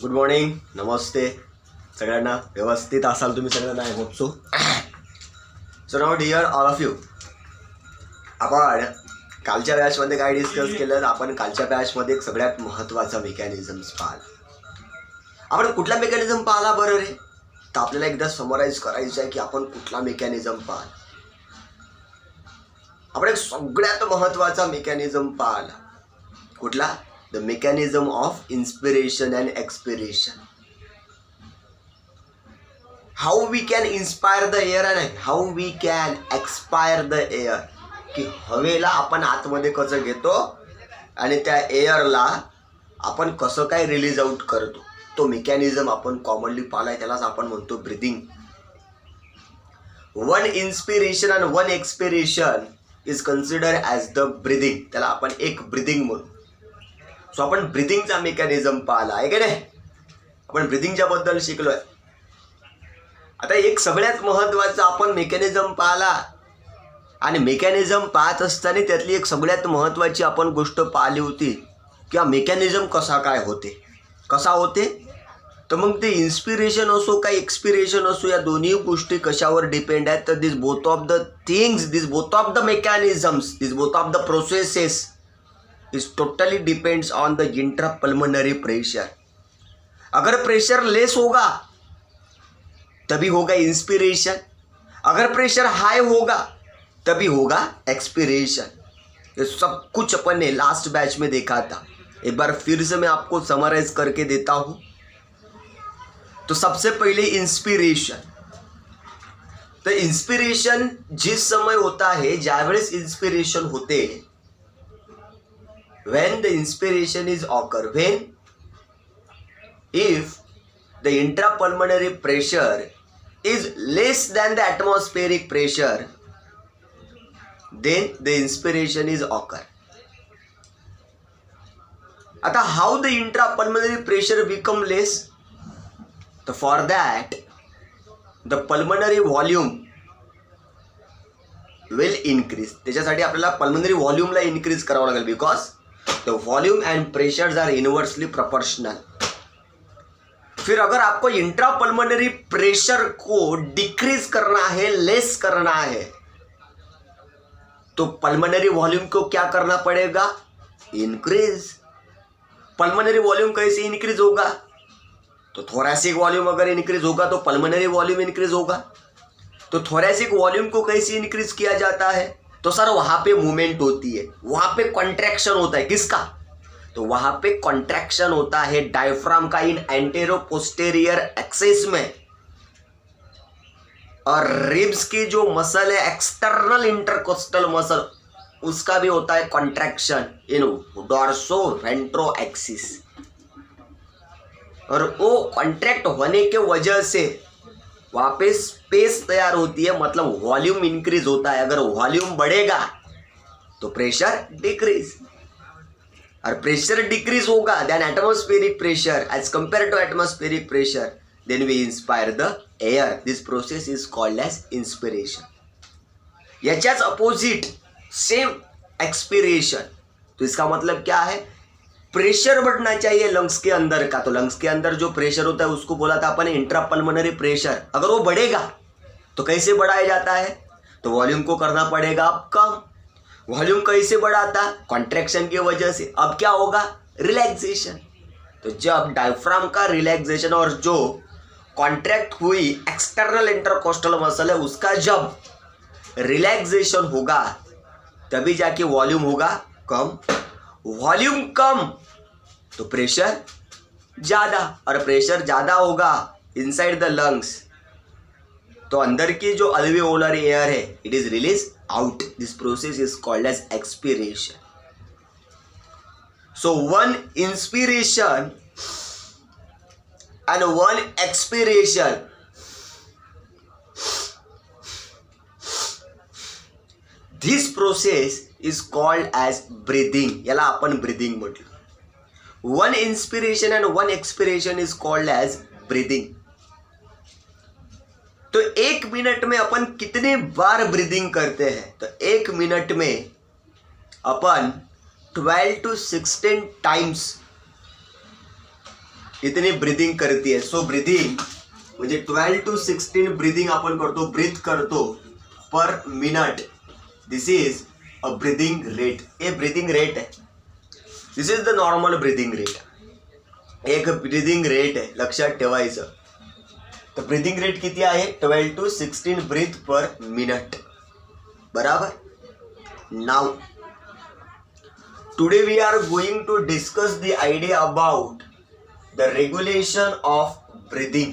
Good morning, नमस्ते सगळ्यांना. व्यवस्थित असाल तुम्ही सगळ्यांना, I hope so. So now dear all of you, आपण कालच्या बॅचमध्ये काय डिस्कस केलं. आपण कालच्या बॅचमध्ये सगळ्यात महत्त्वाचा मेकॅनिझम्स पाहिला. आपण कुठला मेकॅनिझम पाहिला बरं रे? तर आपल्याला एकदा समराईज करायचं आहे की आपण कुठला मेकॅनिझम पाहिला. आपण एक सगळ्यात महत्त्वाचा मेकॅनिझम पाहिला. कुठला? The mechanism of inspiration and expiration. How we can inspire the air and how we can expire the air. की हवेला आपण आतमध्ये कसं घेतो आणि त्या एअरला आपण कसं काय रिलीज आउट करतो, तो मेकॅनिझम आपण कॉमनली पाहिलाय. त्यालाच आपण म्हणतो breathing. One inspiration and one expiration is consider as the breathing. त्याला आपण एक ब्रिदिंग म्हणू. सो आपण ब्रिदिंगचा मेकॅनिझम पाहिला आहे की नाही. आपण ब्रिदिंगच्या बद्दल शिकलोय. आता एक सगळ्यात महत्त्वाचा आपण मेकॅनिझम पाहिला. आणि मेकॅनिझम पाहत असताना त्यातली एक सगळ्यात महत्त्वाची आपण गोष्ट पाहिली होती की हा मेकॅनिझम कसा काय होते, कसा होते. तर मग ते इन्स्पिरेशन असो का एक्सपिरेशन असो, या दोन्ही गोष्टी कशावर डिपेंड आहेत. तर this both of the things, this both of the mechanisms, this both of the processes is totally depends on the intrapulmonary pressure. अगर प्रेशर लेस होगा तभी होगा इंस्पिरेशन, अगर प्रेशर हाई होगा तभी होगा एक्सपिरेशन. ये सब कुछ अपन ने लास्ट बैच में देखा था. एक बार फिर से मैं आपको समराइज करके देता हूँ. तो सबसे पहले इंस्पिरेशन. तो इंस्पिरेशन जिस समय होता है, ज्यावेळेस इंस्पिरेशन होते, when the inspiration is occur, when if the intrapulmonary pressure is less than the atmospheric pressure, then the inspiration is occur. आता how the intrapulmonary pressure become less? So for that the pulmonary volume will increase. त्याच्यासाठी आपल्याला pulmonary volume ला increase करावं लागेल, because the volume and pressures are inversely proportional. फिर अगर आपको intrapulmonary pressure को डिक्रीज करना है, लेस करना है, तो पल्मोनरी वॉल्यूम को क्या करना पड़ेगा? इंक्रीज. पल्मोनरी वॉल्यूम कैसे इंक्रीज होगा? तो थोरैसिक वॉल्यूम अगर इंक्रीज होगा तो पल्मोनरी वॉल्यूम इंक्रीज होगा. तो थोरैसिक वॉल्यूम को कैसे इंक्रीज किया जाता है? तो सर वहाँ पे मूवमेंट होती है, वहाँ पे कॉन्ट्रैक्शन होता है. किसका? तो वहाँ पे कॉन्ट्रैक्शन होता है डायफ्राम का इन एंटेरो पोस्टेरियर एक्सिस में. और रिब्स की जो मसल है, एक्सटर्नल इंटरकोस्टल मसल, उसका भी होता है contraction in dorso ventro axis. और वो कॉन्ट्रैक्ट होने के वजह से वहाँ पे स्पेस तैयार होती है, मतलब वॉल्यूम इंक्रीज होता है. अगर वॉल्यूम बढ़ेगा तो प्रेशर डिक्रीज, और प्रेशर डिक्रीज होगा then atmospheric pressure as compare to atmospheric pressure, then we inspire the air. This process is called as inspiration. याच्याच अपोजिट सेम एक्सपिरेशन. तो इसका मतलब क्या है? प्रेशर बढ़ना चाहिए लंग्स के अंदर का. तो लंग्स के अंदर जो प्रेशर होता है उसको बोला था अपन इंट्रापल्मोनरी प्रेशर. अगर वो बढ़ेगा तो कैसे बढ़ाया जाता है? तो वॉल्यूम को करना पड़ेगा अब कम. वॉल्यूम कैसे बढ़ाता? कॉन्ट्रैक्शन की वजह से. अब क्या होगा? रिलैक्सेशन. तो जब डायफ्राम का रिलैक्सेशन और जो कॉन्ट्रैक्ट हुई एक्सटर्नल इंटरकोस्टल मसल है उसका जब रिलैक्सेशन होगा तभी जाके वॉल्यूम होगा कम. वॉल्यूम कम तो प्रेशर ज़्यादा, और प्रेशर ज़्यादा होगा इनसाइड द लंग्स तो अंदर की जो अल्वेओलर एयर है it is release out. This process is called as expiration. So one inspiration and one expiration, this process is called as breathing. याला आपण ब्रीदिंग म्हटलं. One inspiration and one expiration is called as breathing. तो एक minute में अपन कितने बार breathing करते हैं? तो एक मिनट में अपन 12 to 16 टाइम्स इतनी ब्रीदिंग करते. सो ब्रीदिंग म्हणजे 12 to 16 ब्रीदिंग आपण करतो, ब्रीथ करतो per minute. This is a breathing rate. हे ब्रीदिंग रेट आहे. This is the normal breathing rate. एक ब्रीदिंग रेट आहे, लक्षात ठेवायचं. तर ब्रीदिंग रेट किती आहे? 12 to 16 ब्रीथ पर मिनट. बराबर. Now today we are going to discuss the idea about the regulation of breathing.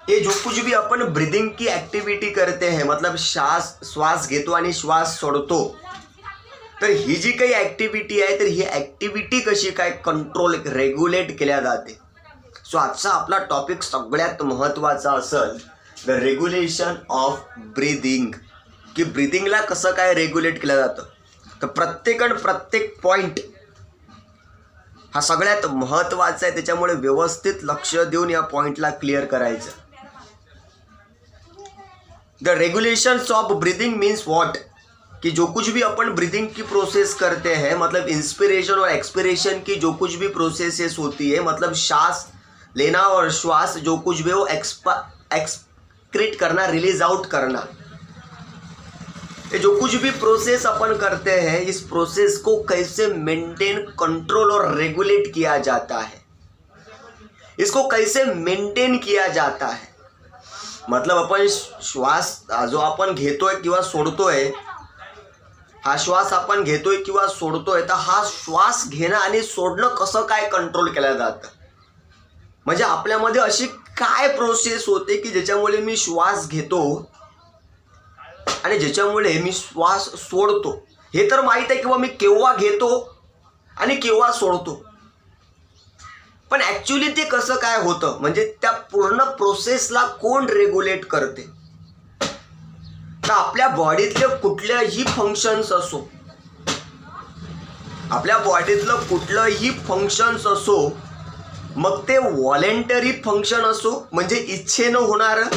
ये जो कुछ भी अपन ब्रीदिंग की एक्टिविटी करते हैं, मतलब श्वास घेतो आणि श्वास सोडतो, तर ही जी काही ॲक्टिव्हिटी आहे तर ही ॲक्टिव्हिटी कशी काय कंट्रोल रेग्युलेट केल्या जाते. सो आजचा आपला टॉपिक सगळ्यात महत्त्वाचा असेल द रेग्युलेशन ऑफ ब्रीदिंग, की ब्रीदिंगला कसं काय रेग्युलेट केलं जातं. तर प्रत्येक पॉईंट हा सगळ्यात महत्त्वाचा आहे, त्याच्यामुळे व्यवस्थित लक्ष देऊन या पॉईंटला क्लिअर करायचं. The regulations of breathing means what, कि जो कुछ भी अपन ब्रीदिंग की प्रोसेस करते हैं, मतलब इंस्पिरेशन और एक्सपिरेशन की जो कुछ भी प्रोसेसेस होती है, मतलब सांस लेना और श्वास जो कुछ भी वो एक्सक्रीट करना, रिलीज आउट करना, ये जो कुछ भी प्रोसेस अपन करते हैं, इस प्रोसेस को कैसे मेंटेन, कंट्रोल और रेगुलेट किया जाता है, इसको कैसे मेंटेन किया जाता है. मतलब अपन श्वास जो आपण घेतोय किंवा सोडतोय, हा श्वास आपण घेतोय किंवा सोडतोय, तर हा श्वास घेणं आणि सोडणं कसं काय कंट्रोल केलं जातं. म्हणजे आपल्यामध्ये अशी काय प्रोसेस होते की ज्याच्यामुळे मी श्वास घेतो आणि ज्याच्यामुळे मी श्वास सोडतो. हे तर माहीत आहे किंवा मी केव्हा घेतो आणि केव्हा सोडतो, पण ॲक्च्युली ते कसं काय होतं, म्हणजे त्या पूर्ण प्रोसेसला कोण रेग्युलेट करते. तर आपल्या बॉडीतले कुठल्याही फंक्शन्स असो, आपल्या बॉडीतलं कुठलंही फंक्शन्स असो, मग ते व्हॉलेंटरी फंक्शन असो म्हणजे इच्छेनं होणारं,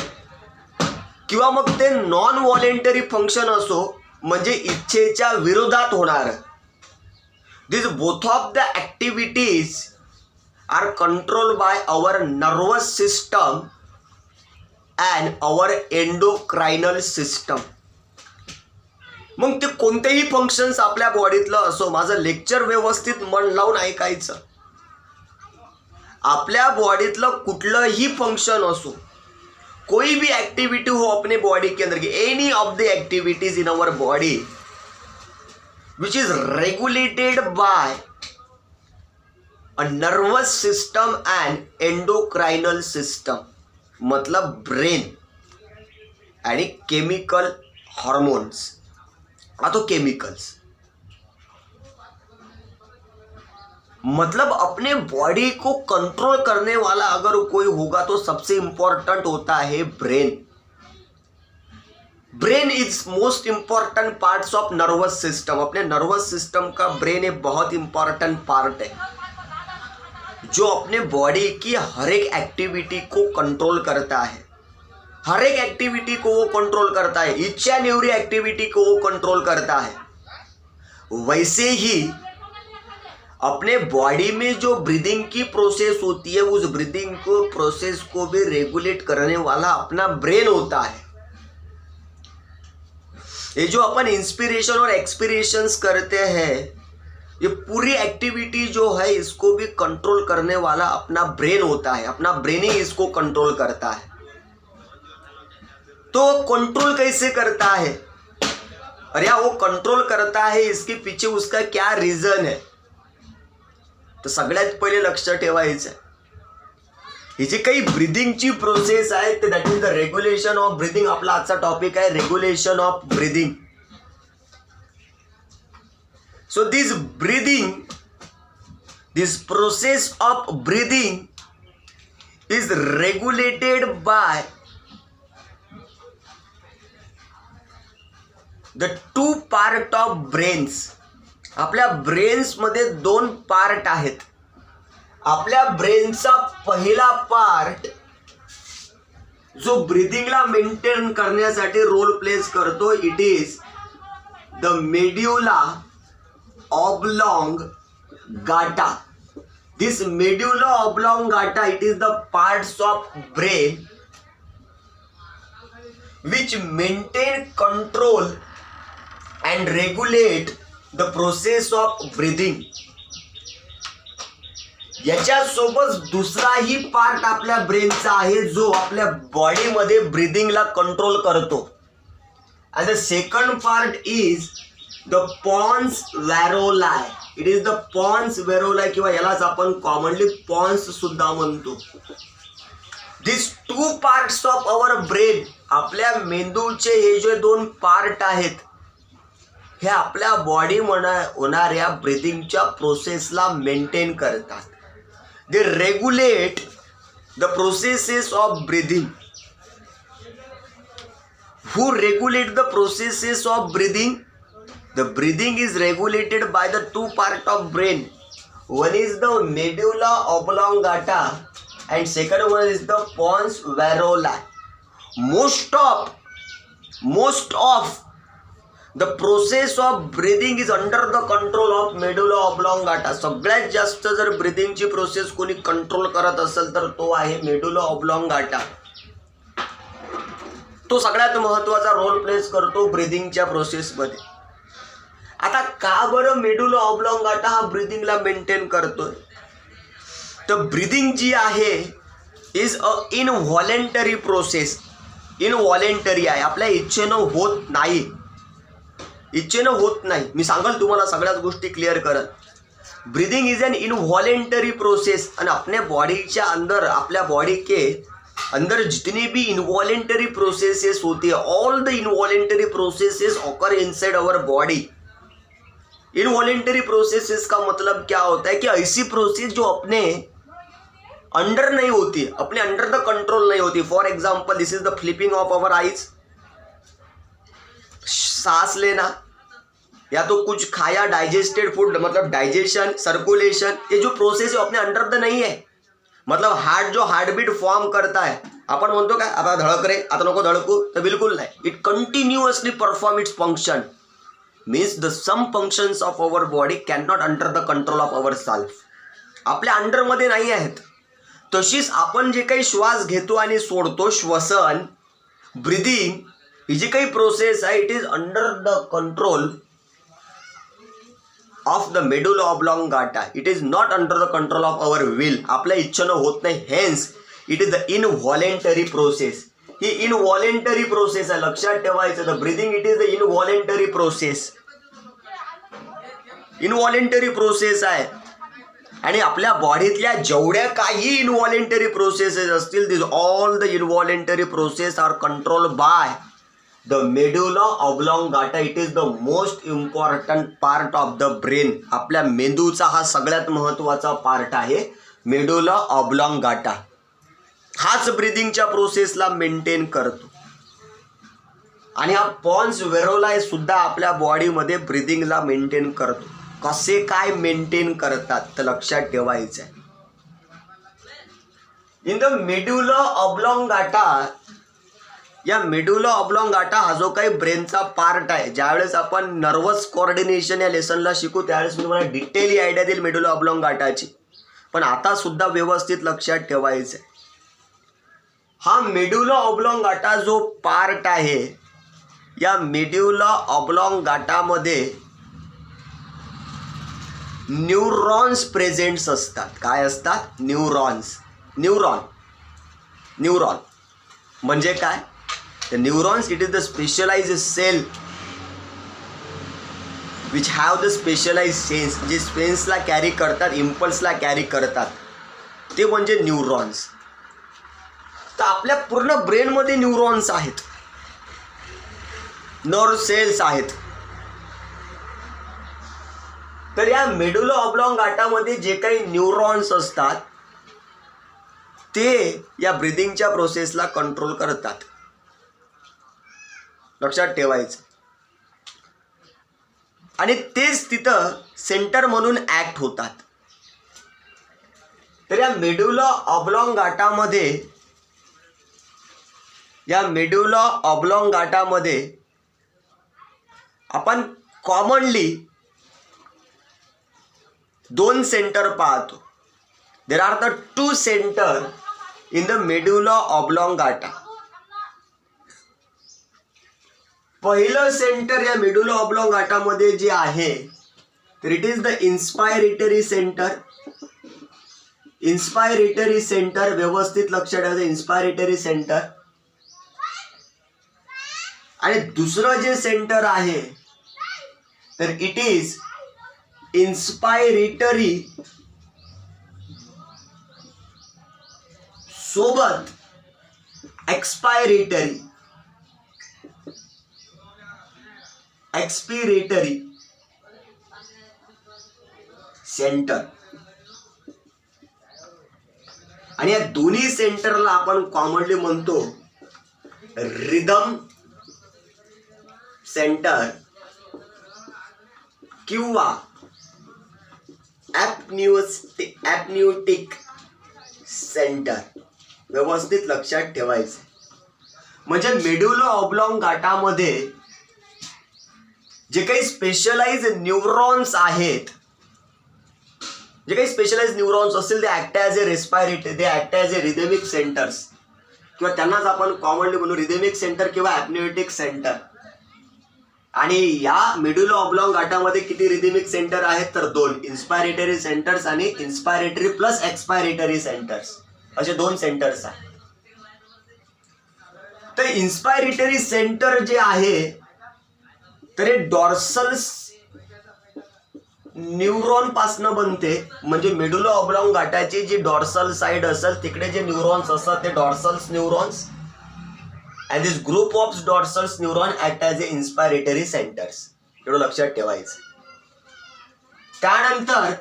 किंवा मग ते नॉन व्हॉलेंटरी फंक्शन असो म्हणजे इच्छेच्या विरोधात होणारं. This both of the activities are controlled by our nervous system and our endocrinal system. मग ते कोणतेही फंक्शन्स आपल्या बॉडीतलं असो, माझं लेक्चर व्यवस्थित मन लावून ऐकायचं. आपल्या बॉडीतलं कुठलंही फंक्शन असो, कोई भी एक्टिविटी हो अपने बॉडी के अंदर की, any of the activities in our body which is regulated by a nervous system and endocrinal system, मतलब ब्रेन आणि केमिकल हार्मोन्स. तो केमिकल्स मतलब अपने बॉडी को कंट्रोल करने वाला अगर कोई होगा तो सबसे इंपॉर्टेंट होता है brain. Brain is most important parts of nervous system. अपने नर्वस सिस्टम का ब्रेन एक बहुत इंपॉर्टेंट पार्ट है जो अपने बॉडी की हर एक एक्टिविटी को कंट्रोल करता है. हर एक एक्टिविटी को वो कंट्रोल करता है, ईच एंड एवरी एक्टिविटी को वो कंट्रोल करता है. वैसे ही अपने बॉडी में जो ब्रीदिंग की प्रोसेस होती है, उस ब्रीदिंग को प्रोसेस को भी रेगुलेट करने वाला अपना ब्रेन होता है. ये जो अपन इंस्पिरेशन और एक्सपिरेशंस करते हैं, ये पूरी एक्टिविटी जो है इसको भी कंट्रोल करने वाला अपना ब्रेन होता है. अपना ब्रेन ही इसको कंट्रोल करता है. तो कंट्रोल कैसे करता है, अरे वो कंट्रोल करता है, इसके पीछे उसका क्या रीजन है. तर सगळ्यात पहिले लक्ष ठेवायचं, ही जी काही ब्रीदिंगची प्रोसेस आहे ते that is the regulation of breathing. आपला आजचा टॉपिक आहे regulation of breathing. So this breathing, this process of breathing is regulated by the two part of brains. आपल्या ब्रेन्समध्ये दोन पार्ट आहेत. आपल्या ब्रेनचा पहिला पार्ट जो ब्रीदिंगला मेंटेन करण्यासाठी रोल प्लेस करतो, इट इज द मेड्युला ऑब्लॉंग गाटा. This medulla oblongata, it is the parts of brain which maintain control and regulate the process of breathing. याच्यासोबत दुसराही पार्ट आपल्या ब्रेनचा आहे जो आपल्या बॉडीमध्ये ब्रीदिंगला कंट्रोल करतो. And the second part is the pons varoli. It is the pons varoli किंवा यालाच आपण कॉमनली पॉन्स सुद्धा म्हणतो. These two parts of our brain, आपल्या मेंदूचे हे जे दोन पार्ट आहेत हे आपल्या बॉडी होणाऱ्या ब्रीदिंगच्या प्रोसेसला मेंटेन करतात. They regulate the processes of breathing. Who regulate the processes of breathing? The breathing is regulated by the two parts of brain. One is the medulla oblongata and second one is the pons varoli. Most of the process of breathing is under the control of medulla oblongata. सगळ्यात जास्त जर ब्रीदिंगची process कोणी control करत असेल तर तो आहे medulla ऑब्लॉंगाटा. तो सगळ्यात महत्त्वाचा रोल प्लेस करतो ब्रीदिंगच्या प्रोसेसमध्ये. आता का बरं मेडुला ऑब्लॉंगाटा हा ब्रीदिंगला मेंटेन करतोय? तर ब्रीदिंग जी आहे इज अ इनव्हॉलेंटरी प्रोसेस. इनव्हॉलेंटरी आहे, आपल्या इच्छेनं होत नाही. मी सांगाल तुम्हाला सगळ्याच गोष्टी क्लिअर करत. Breathing is an involuntary process. और अपने बॉडी के अंदर, अपने बॉडी के अंदर जितनी भी इनवॉलेंटरी प्रोसेसेस होती है, all the involuntary processes occur inside our body. Involuntary processes का मतलब क्या होता है कि ऐसी प्रोसेस जो अपने अंडर नहीं होती, अपने अंडर द कंट्रोल नहीं होती. For example, this is the flipping of our eyes. सांस लेना या तो कुछ खाया, डाइजेस्टेड फूड, मतलब डाइजेशन, सर्कुलेशन, ये जो प्रोसेस है अपने अंडर द नहीं है. मतलब हार्ट जो हार्टबीट फॉर्म करता है, आपण म्हणतो काय आता धडक रे, आता नको धडकू, तर बिलकुल नाही. It continuously perform its function. Means the some functions of our body can not under the control of our self. आपल्या अंडरमध्ये नाही आहेत. तशीच आपण जे काही श्वास घेतो आणि सोडतो, श्वसन, ब्रीदिंग, ही जी काही प्रोसेस आहे, it is under the control of the medulla oblongata. It is not under the control of our will. आपल्या इच्छेनं होत नाही. Hence it is the involuntary process. ही इनव्हॉलेंटरी प्रोसेस आहे, लक्षात ठेवायचं. The breathing it is the involuntary process. Involuntary process आहे. आणि आपल्या बॉडीतल्या जेवढ्या काही इनव्हॉलेंटरी प्रोसेसेस असतील, this all the involuntary process are control by the medulla oblongata. It is the most important part of the brain. आपल्या मेंदूचा हा सगळ्यात महत्त्वाचा पार्ट आहे मेडुला ऑब्लॉंगाटा. हाच ब्रीदिंगच्या प्रोसेसला मेंटेन करतो. आणि हा पॉन्स व्हेरोलाय सुद्धा आपल्या बॉडीमध्ये ब्रीदिंगला मेंटेन करतो. कसे काय मेंटेन करतात तर लक्षात ठेवायचं आहे. इन द मेडुला ऑब्लॉंगाटा, या मेडुला ऑब्लॉंगाटा हा जो काही ब्रेनचा पार्ट आहे, ज्यावेळेस आपण नर्वस कोऑर्डिनेशन या लेसनला शिकू त्यावेळेस मी तुम्हाला डिटेली आयडिया देईल मेडुला ऑब्लॉंगाटाची. पण आता सुद्धा व्यवस्थित लक्षात ठेवायचं आहे. हा मेडुला ऑब्लॉंगाटा जो पार्ट आहे, या मेडुला ऑब्लॉंगाटामध्ये न्यूरॉन्स प्रेझेंट्स असतात. काय असतात? न्यूरॉन्स. न्यूरॉन म्हणजे काय? The neurons, it is the specialized cell which have the specialized sense, जे सेन्सला कॅरी करतात, इम्पल्सला कॅरी करतात, ते म्हणजे न्यूरॉन्स. तर आपल्या पूर्ण ब्रेनमध्ये न्यूरॉन्स आहेत, नर्व सेल्स आहेत. तर या मेडुला ऑब्लॉंगाटामध्ये जे काही न्यूरॉन्स असतात ते या ब्रीदिंगच्या प्रोसेसला कंट्रोल करतात. लक्षात ठेवायचं. आणि तेच तिथं सेंटर म्हणून ॲक्ट होतात. तर या मेडुला ऑब्लॉंगाटामध्ये आपण कॉमनली दोन सेंटर पाहतो. There are the two centre in the medulla oblongata. पहिलं सेंटर या मेडुला ऑब्लॉन्गाटामध्ये जे आहे तर it is the inspiratory centre. Inspiratory centre व्यवस्थित लक्षात ठेवायचं, इन्स्पायरेटरी सेंटर. आणि दुसरं जे सेंटर आहे तर इट इज इन्स्पायरेटरी सोबत एक्सपायरेटरी एक्सपिरेटरी सेंटर. आणि या दोन्ही सेंटरला आपण कॉमनली म्हणतो रिदम सेंटर किंवा ॲप्न्यूटिक सेंटर. व्यवस्थित लक्षात ठेवायचं. म्हणजे मेडुला ऑब्लॉन्गाटामध्ये जे काही स्पेशलाइज न्यूरॉन्स आहेत, जे काही स्पेशलाइज न्यूरॉन्स असतील ते ॲक्ट ॲज ए रेस्पायरेटरी, ते ॲक्ट ॲज ए रिदमिक सेंटर्स किंवा त्यांनाच आपण कॉमनली म्हणू रिदमिक सेंटर किंवा ॲप्न्यूटिक सेंटर. आणि या मेडुला ऑब्लॉन्गाटामध्ये किती रिदमिक सेंटर आहेत तर 2, इन्स्पायरेटरी सेंटर्स आणि इन्स्पायरेटरी प्लस एक्सपायरेटरी सेंटर्स असे 2 सेंटर्स आहेत. तर इन्स्पायरेटरी सेंटर जे आहे तर हे डॉर्सल न्यूरॉन पासनं बनते. म्हणजे मेडुला ऑब्लॉन्गाटाची जी डॉर्सल साइड असेल तिकडे जे न्यूरॉन्स असतात ते डॉर्सल्स neurons. and this group of dorsal neuron act as a inspiratory centers. एवढं लक्षात ठेवायचं. त्यानंतर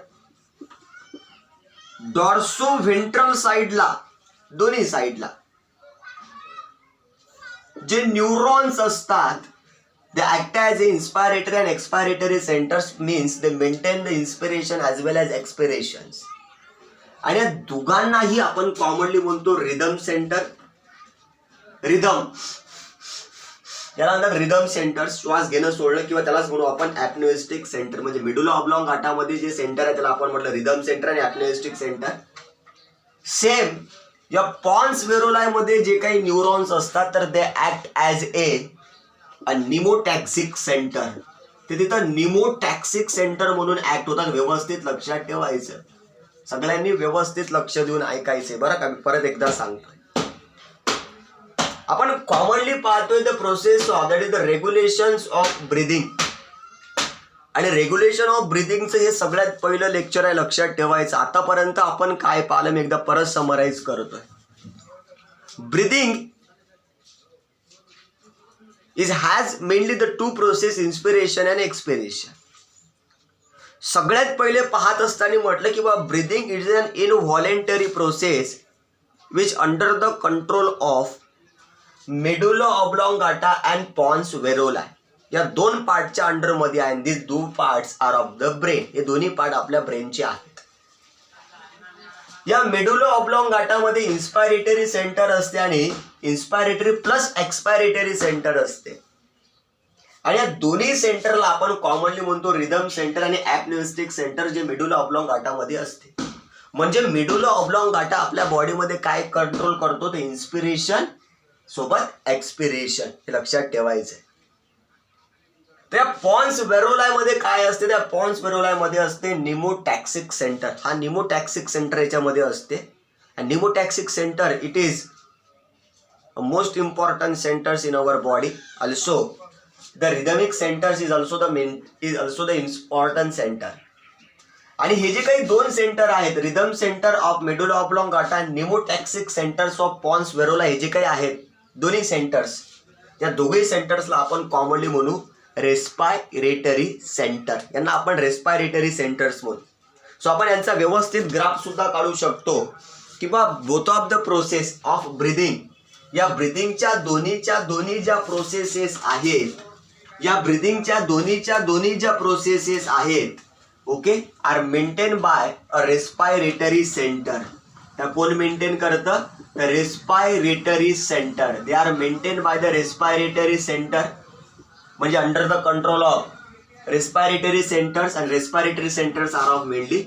डॉर्सो व्हेंट्रल साइडला, दोन्ही साइडला जे न्यूरॉन्स असतात they act as a inspiratory and expiratory centers, means they maintain the inspiration as well as expirations. आणि या दोघांनाही आपण कॉमनली म्हणतो रिदम सेंटर. रिदम याला म्हणतात रिदम सेंटर, श्वास घेणं सोडणं, किंवा त्यालाच म्हणू आपण ॲप्नोइस्टिक सेंटर. म्हणजे मेडुला ऑब्लॉन्गाटामध्ये जे सेंटर आहे त्याला आपण म्हटलं रिदम सेंटर आणि ॲप्नोइस्टिक सेंटर. सेम या पॉन्स वेरोलायमध्ये जे काही न्यूरॉन्स असतात तर they act as a pneumotaxic centre. ते तिथं निमोटॅक्सिक सेंटर म्हणून ॲक्ट होतात. व्यवस्थित लक्षात ठेवायचं. सगळ्यांनी व्यवस्थित लक्ष देऊन ऐकायचे बरं का. मी परत एकदा सांगतोय. आपण कॉमनली पाहतोय the process of that is the regulations of breathing. आणि रेग्युलेशन ऑफ ब्रीदिंगचं हे सगळ्यात पहिलं लेक्चर आहे, लक्षात ठेवायचं. आतापर्यंत आपण काय पाहिलं मी एकदा परत समराईज करतोय. Breathing has mainly the two process, inspiration and expiration. सगळ्यात पहिले पाहत असताना म्हटलं की बा breathing is an involuntary process which under the control of medulla oblongata and pons varolii. या 2 पार्टच्या अंडरमध्ये आहे. This 2 parts are of the brain. हे दोन्ही पार्ट आपल्या ब्रेनचे आहेत. या मेडुला ऑब्लॉन्गाटामध्ये इन्स्पायरेटरी सेंटर असते आणि इन्स्पायरेटरी प्लस एक्सपायरेटरी सेंटर असते. आणि या दोन्ही सेंटरला आपण कॉमनली म्हणतो रिदम सेंटर आणि ॲप्नोइस्टिक सेंटर, जे मेडुला ऑब्लॉन्गाटामध्ये असते. म्हणजे मेडुला ऑब्लॉन्गाटा आपल्या बॉडीमध्ये काय कंट्रोल करतो, ते इन्स्पिरेशन सोबत एक्सपिरेशन. हे लक्षात ठेवायचं आहे. त्या पॉन्स वेरोलायमध्ये काय असते, त्या पॉन्स वेरोलायमध्ये असते निमोटॅक्सिक सेंटर. हा निमोटॅक्सिक सेंटर याच्यामध्ये असते. आणि pneumotaxic centre it is most important centres in our body. Also the rhythmic centres is also the important centre. आणि हे जे काही 2 सेंटर आहेत, rhythm centre of medulla oblongata, pneumotaxic centres of pons varolii, हे जे काही आहेत दोन्ही सेंटर्स, या दोघे सेंटर्सला आपण कॉमनली म्हणू रेस्पायरेटरी सेंटर. यांना आपण रेस्पायरेटरी सेंटर्स म्हणू. सो आपण यांचा व्यवस्थित ग्राफ सुद्धा काढू शकतो किंवा both of the process of breathing, या ब्रीदिंगच्या दोन्ही ज्या प्रोसेसेस आहेत, या ब्रीदिंगच्या दोन्ही ज्या प्रोसेसेस आहेत, okay, are maintain by a respiratory centre. त्या कोण मेंटेन करतं, the respiratory centre. They are maintain by the respiratory centre. म्हणजे under the control of respiratory centres. And respiratory centres are of mainly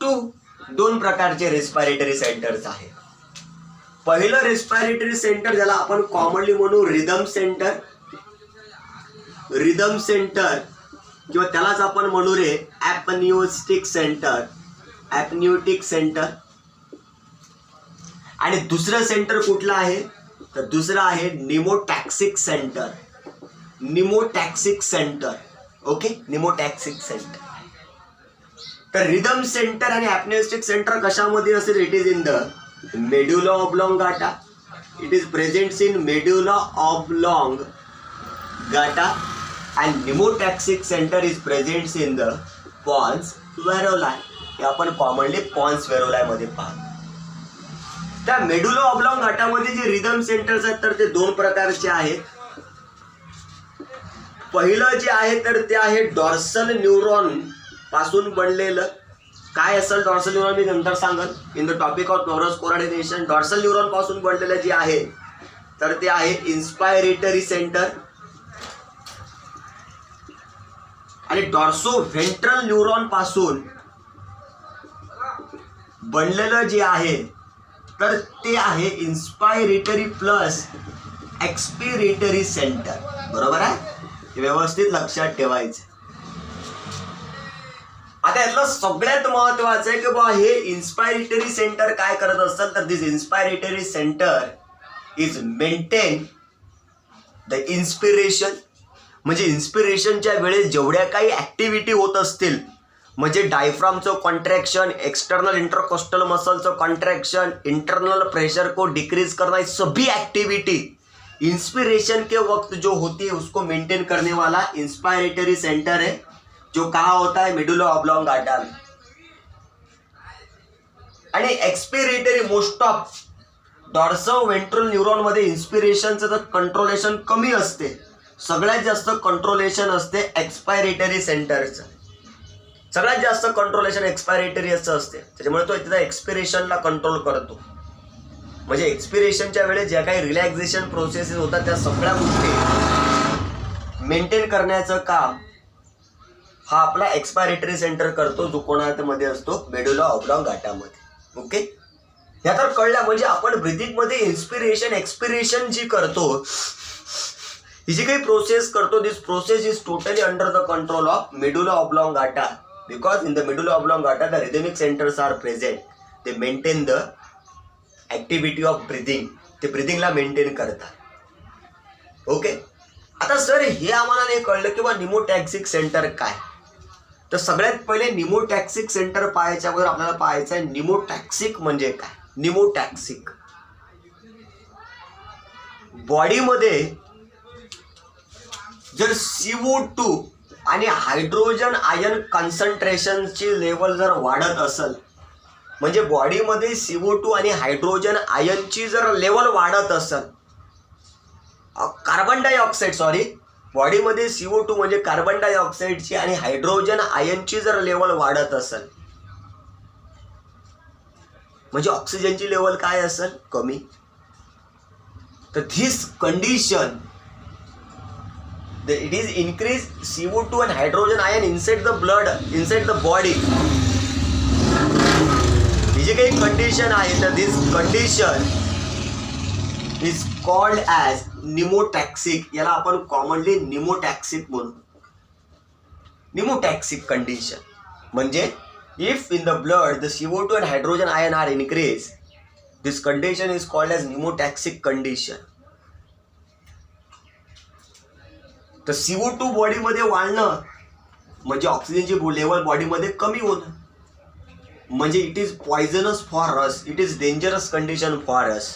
2. दोन प्रकारचे respiratory centres आहेत. पहिलं respiratory centre ज्याला आपण कॉमनली म्हणू रिदम सेंटर, रिदम सेंटर किंवा त्यालाच आपण म्हणू रे ॲपन्यूटिक सेंटर, ॲपन्यूटिक सेंटर. आणि दुसरं सेंटर कुठलं आहे तर दुसरं आहे pneumotaxic centre, pneumotaxic centre. Okay, pneumotaxic centre. तर रिदम सेंटर आणि ॲपन्यूटिक सेंटर कशामध्ये असेल? It is in the medulla oblongata. It is presents in medulla oblongata and pneumotactic center is present in the pons varoli. हे आपण commonly Pond's वेरोलाय मध्ये पाहतो. त्या medulla ऑब्लॉंगाटा मध्ये जे रिदम सेंटर्स आहेत तर ते दोन प्रकारचे आहेत. पहिलं जे आहे तर ते आहे डॉर्सल न्यूरॉन पासून बनलेलं. काय असेल डॉर्सल न्यूरॉन मी नंतर सांगत in the topic of nervous coordination. Dorsal neuron पासून बनलेलं जे आहे तर ते आहे इन्स्पायरेटरी सेंटर. आणि डॉर्सो व्हेंट्रल न्यूरॉन पासून बनलेलं जे आहे तर ते आहे इन्स्पायरेटरी प्लस एक्सपिरेटरी सेंटर. बरोबर आहे, व्यवस्थित लक्षात ठेवायचं. आता यातलं सगळ्यात महत्वाचं आहे की बा हे इन्स्पायरेटरी सेंटर काय करत असतात तर this inspiratory centre is maintain the inspiration. म्हणजे इन्स्पिरेशनच्या वेळेस जेवढ्या काही ॲक्टिव्हिटी होत असतील म्हणजे डायफ्रामचं कॉन्ट्रॅक्शन, एक्सटर्नल इंटरकोस्टल मसलचं कॉन्ट्रॅक्शन, इंटरनल प्रेशर को डिक्रीज करना, ये सभी एक्टिविटी इंस्पिरेशन के वक्त जो होती है उसको मेंटेन करने वाला इंस्पायरेटरी सेंटर है जो कहाँ होता है? मेडुला ऑब्लॉंगाटा में. आणि expiratory most of dorso ventral neuron मध्ये इन्स्पिरेशनचं तर कंट्रोलेशन कमी असते. सगळ्यात जास्त कंट्रोलेशन असते एक्सपायरेटरी सेंटरचं. सगळ्यात जास्त कंट्रोलेशन एक्सपायरेटरी असं असते. त्याच्यामुळे तो तिथं एक्सपिरेशनला कंट्रोल करतो. म्हणजे एक्सपिरेशनच्या वेळेस ज्या काही रिलॅक्सेशन प्रोसेसेस होतात त्या सगळ्या गोष्टी मेंटेन करण्याचं काम हा आपला एक्सपायरेटरी सेंटर करतो जो कोणामध्ये असतो? मेडुला ऑब्लॉंगाटामध्ये. ओके, ह्या तर कळल्या. म्हणजे आपण ब्रीथिंग मध्ये इन्स्पिरेशन एक्सपिरेशन जी करतो ही जी काही प्रोसेस करतो this process is totally under the control of medulla oblongata because in the medulla oblongata the rhythmic centres are present. ते maintain the activity of breathing. ते ब्रिदिंगला मेंटेन करतात. ओके, आता sir हे आम्हाला नाही कळलं की बा निमोटॅक्सिक सेंटर काय. तर सगळ्यात पहिले निमोटॅक्सिक सेंटर पाहायच्या अगोदर आपल्याला पाहायचं आहे निमोटॅक्सिक म्हणजे काय. निमोटॅक्सिक बॉडीमध्ये जर CO2 आणि हायड्रोजन आयन कॉन्सन्ट्रेशनची लेवल जर वाढत असेल म्हणजे बॉडीमध्ये CO2 आणि हायड्रोजन आयनची जर लेवल वाढत असेल, कार्बन डायऑक्साईड सॉरी बॉडीमध्ये CO2 म्हणजे कार्बन डायऑक्साईडची आणि हायड्रोजन आयनची जर लेवल वाढत असेल म्हणजे ऑक्सिजनची लेवल काय असेल? कमी. तर this condition it is increase CO2 and hydrogen ion inside the blood, inside the body. ही जी काही कंडिशन आहे तर दिस कंडिशन इज कॉल्ड ॲज निमोटॅक्सिक. याला आपण कॉमनली निमोटॅक्सिक म्हणू. निमोटॅक्सिक कंडिशन म्हणजे if in the blood the CO2 and hydrogen ion are increased, this condition is called as pneumotactic condition. तर CO2 बॉडीमध्ये वाढणं म्हणजे ऑक्सिजनची लेवल बॉडीमध्ये कमी होणं म्हणजे it is poisonous for us, it is dangerous condition for us.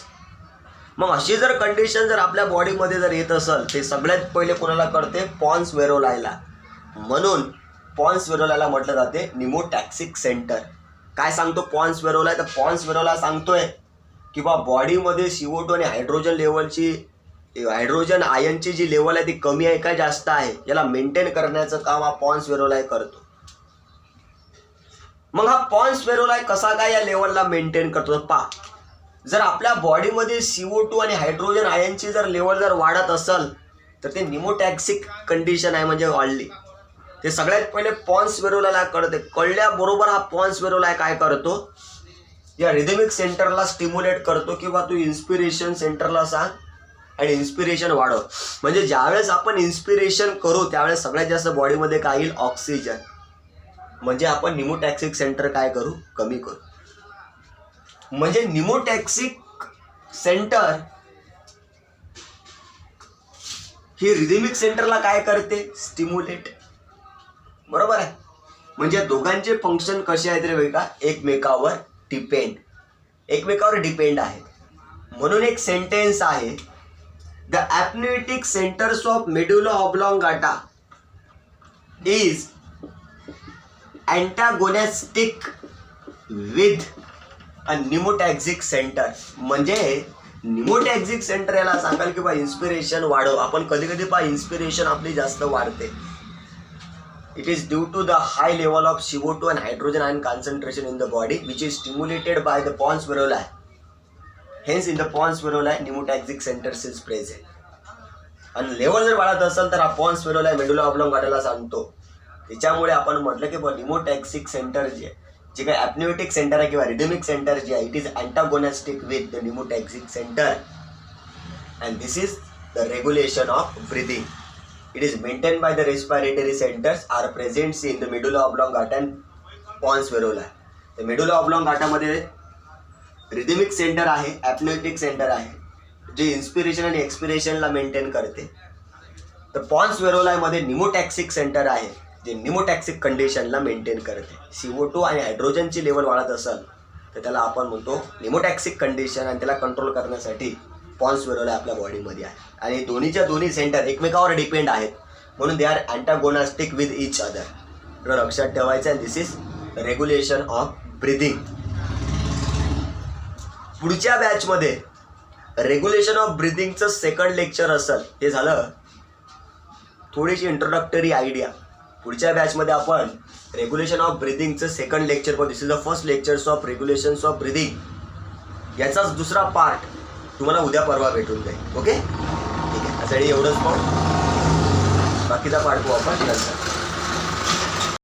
मग अशी जर कंडिशन जर आपल्या बॉडीमध्ये जर येत असेल ते सगळ्यात पहिले कोणाला करते? पॉन्स वेरोलायला. म्हणून पॉन्स वेरोलायला म्हटलं जाते निमोटॅक्सिक सेंटर. काय सांगतो पॉन्स वेरोलाय? तर पॉन्स वेरोला सांगतोय की बा बॉडीमध्ये CO2 आणि हायड्रोजन लेवलची हायड्रोजन आयनची जी लेवल आहे ती कमी आहे का जास्त आहे याला मेंटेन करण्याचं काम हा पॉन्स वेरोलाय करतो. मग हा पॉन्स वेरोलाय कसा काय या लेवलला मेंटेन करतो? पहा, जर आपल्या बॉडीमध्ये CO2 आणि हायड्रोजन आयनची जर लेवल जर वाढत असेल तर ते निमोटॅक्सिक कंडिशन आहे म्हणजे वाढली. ते सगळ्यात पहिले पॉन्स वेरोलाला कळते. कळल्याबरोबर हा पॉन्स वेरोला काय करतो, या रिदमिक सेंटरला स्टिम्युलेट करतो, किंवा तू इन्स्पिरेशन सेंटरला सांग आणि इन्स्पिरेशन वाढव. म्हणजे ज्यावेळेस आपण इन्स्पिरेशन करू त्यावेळेस सगळ्यात जास्त बॉडीमध्ये काय येईल, ऑक्सिजन. म्हणजे आपण निमोटॅक्सिक सेंटर काय करू, कमी करू. म्हणजे निमोटॅक्सिक सेंटर ही रिदमिक सेंटरला काय करते, स्टिम्युलेट. बरोबर आहे. म्हणजे दोघांचे फंक्शन कसे आहेत रे वेगळा, एकमेकावर डिपेंड आहेत. म्हणून एक सेंटेन्स आहे, the apneustic centres of medulla oblongata is antagonistic with a pneumotaxic centre. म्हणजे निमोटॅक्सिक सेंटर याला सांगाल की बा इन्स्पिरेशन वाढव. आपण कधी कधी पहा इन्स्पिरेशन आपली जास्त वाढते. It is due to the high level of CO2 and hydrogen ion concentration in the body which is stimulated by the pons viruli. Hence in the pons viruli pneumotactic centers is present. आणि level जर वाढत असेल तर हा Pond's वेरोला medulla ऑब्लॉंगाटाला सांगतो. त्याच्यामुळे आपण म्हटलं की निमोटॅक्सिक सेंटर जे काही ॲप्नियोटिक सेंटर आहे किंवा रिदमिक सेंटर जे आहे it is antagonistic with the pneumotaxic centre and this is the regulation of breathing. It is maintained by the respiratory centers are present in the medulla oblongata and pons viruli. The medulla oblongata मध्ये rhythmic centre आहे, ॲप्नियोटिक centre आहे, जे inspiration आणि एक्सपिरेशनला maintain करते. तर Pond's वेरोलामध्ये निमोटॅक्सिक centre आहे, जे निमोटॅक्सिक कंडिशनला मेंटेन करते. CO2 आणि हायड्रोजनची लेवल वाढत असेल तर त्याला आपण म्हणतो निमोटॅक्सिक कंडिशन, आणि त्याला कंट्रोल करण्यासाठी पॉन्स वेरोला आपल्या बॉडीमध्ये आहे. आणि दोन्हीच्या दोन्ही सेंटर एकमेकावर डिपेंड आहेत, म्हणून they are antagonistic with each other. तर लक्षात ठेवायचं आहे. This is regulation of breathing. पुढच्या बॅचमध्ये रेग्युलेशन ऑफ ब्रिदिंगचं सेकंड लेक्चर असेल. हे झालं थोडीशी इंट्रोडक्टरी आयडिया. पुढच्या बॅचमध्ये आपण रेग्युलेशन ऑफ ब्रिदिंगचं सेकंड लेक्चर पाहू. This is the first lectures of regulations of breathing. याचाच दुसरा पार्ट तुम्हाला उद्या परवा भेटून जाईल. ओके, ठीक आहे. त्यासाठी एवढंच पाहू, बाकीचा पार्ट पाहू आपण नंतर.